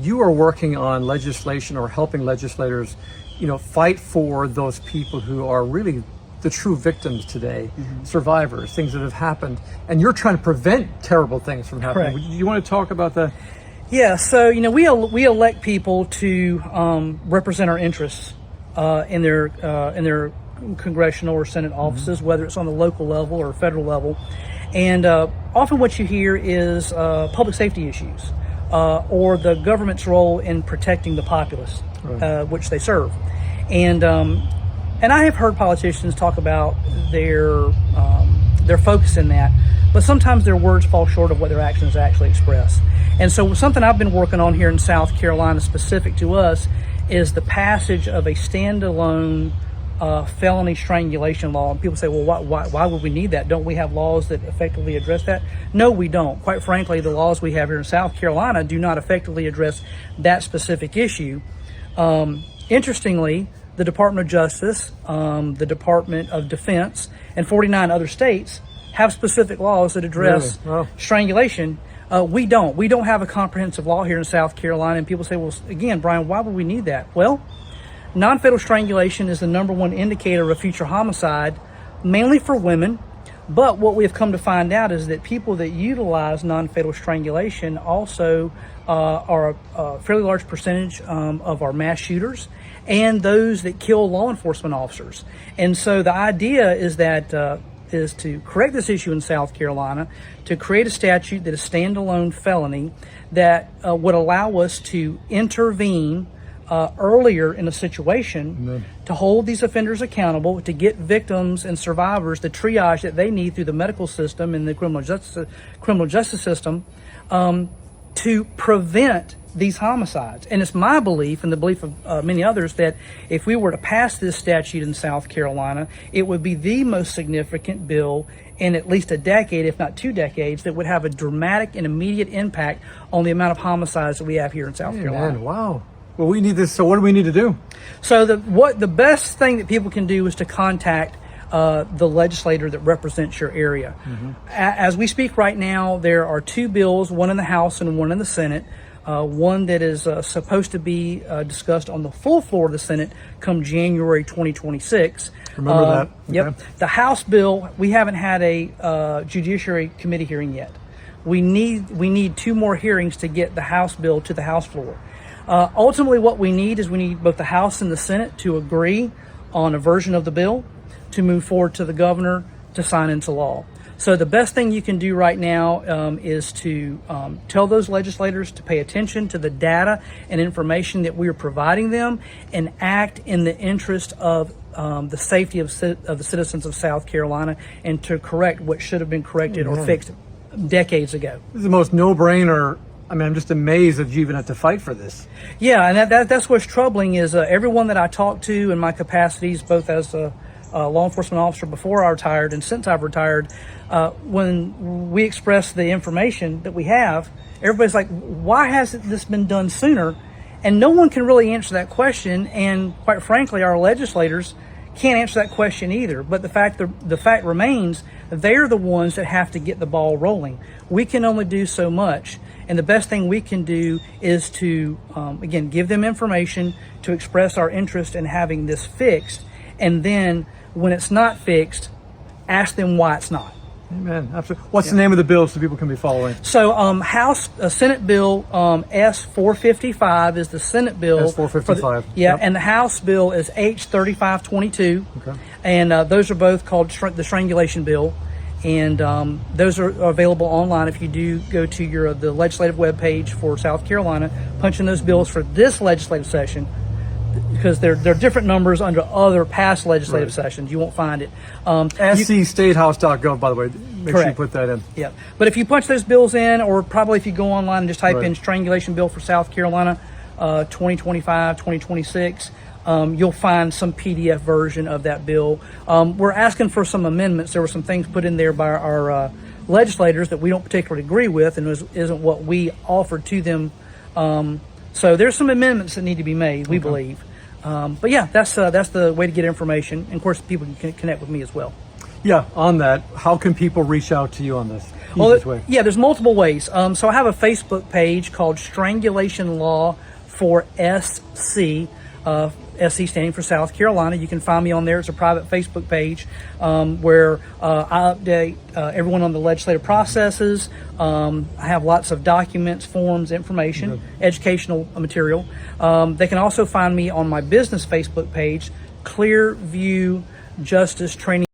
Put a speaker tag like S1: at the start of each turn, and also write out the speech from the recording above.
S1: you are working on legislation or helping legislators, fight for those people who are really the true victims today, survivors, things that have happened, and you're trying to prevent terrible things from happening.
S2: Correct.
S1: Do you want to talk about that?
S2: Yeah, so we elect people to represent our interests in their congressional or Senate offices, whether it's on the local level or federal level, and often what you hear is public safety issues or the government's role in protecting the populace, which they serve, and I have heard politicians talk about their focus in that, but sometimes their words fall short of what their actions actually express. And so something I've been working on here in South Carolina specific to us is the passage of a standalone felony strangulation law. And people say, well, why would we need that? Don't we have laws that effectively address that? No, we don't. Quite frankly, the laws we have here in South Carolina do not effectively address that specific issue. Interestingly, the Department of Justice, the Department of Defense, and 49 other states have specific laws that address strangulation. We don't. We don't have a comprehensive law here in South Carolina. And people say, well, again, Brian, why would we need that? Well, non-fatal strangulation is the #1 indicator of future homicide, mainly for women. But what we have come to find out is that people that utilize non-fatal strangulation also are a fairly large percentage of our mass shooters and those that kill law enforcement officers. And so the idea is that is to correct this issue in South Carolina, to create a statute that is standalone felony that would allow us to intervene earlier in a situation to hold these offenders accountable, to get victims and survivors the triage that they need through the medical system and the criminal justice system to prevent these homicides. And it's my belief and the belief of many others that if we were to pass this statute in South Carolina, it would be the most significant bill in at least a decade, if not 2 decades, that would have a dramatic and immediate impact on the amount of homicides that we have here in South Carolina.
S1: Man, wow. Well, we need this. So what do we need to do?
S2: So the best thing that people can do is to contact the legislator that represents your area. As we speak right now, there are 2 bills, one in the House and one in the Senate. One that is supposed to be discussed on the full floor of the Senate come January 2026.
S1: Remember that? Okay.
S2: Yep. The House bill, we haven't had a Judiciary Committee hearing yet. We need 2 more hearings to get the House bill to the House floor. Ultimately, what we need is both the House and the Senate to agree on a version of the bill to move forward to the governor to sign into law. So the best thing you can do right now is to tell those legislators to pay attention to the data and information that we are providing them and act in the interest of the safety of the citizens of South Carolina and to correct what should have been corrected or fixed decades ago.
S1: This is the most no-brainer. I mean, I'm just amazed that you even have to fight for this.
S2: Yeah, and that's what's troubling is everyone that I talk to in my capacities, both as a law enforcement officer before I retired and since I've retired, when we express the information that we have, everybody's like, why hasn't this been done sooner? And no one can really answer that question. And quite frankly, our legislators can't answer that question either. But the fact remains, they're the ones that have to get the ball rolling. We can only do so much. And the best thing we can do is to, again, give them information to express our interest in having this fixed. And then when it's not fixed, ask them why it's not.
S1: Amen. Absolutely. What's the name of the bill so people can be following?
S2: So Senate Bill S-455 is the Senate bill.
S1: S-455.
S2: And the House bill is H-3522.
S1: Okay.
S2: And those are both called the Strangulation Bill. And those are available online if you do go to the legislative webpage for South Carolina, punch in those bills for this legislative session, because they're different numbers under other past legislative sessions. You won't find it.
S1: scstatehouse.gov, by the way. Make sure you put that in.
S2: Yeah. But if you punch those bills in, or probably if you go online and just type in Strangulation Bill for South Carolina 2025, 2026, you'll find some PDF version of that bill. We're asking for some amendments. There were some things put in there by our legislators that we don't particularly agree with and isn't what we offered to them. So there's some amendments that need to be made, we believe. But yeah, that's the way to get information. And of course, people can connect with me as well.
S1: Yeah, on that, how can people reach out to you on this?
S2: Well,
S1: Easiest way.
S2: yeah, there's multiple ways. So I have a Facebook page called Strangulation Law for SC. SC standing for South Carolina. You can find me on there. It's a private Facebook page where I update everyone on the legislative processes. I have lots of documents, forms, information, educational material. They can also find me on my business Facebook page, Clearview Justice Training.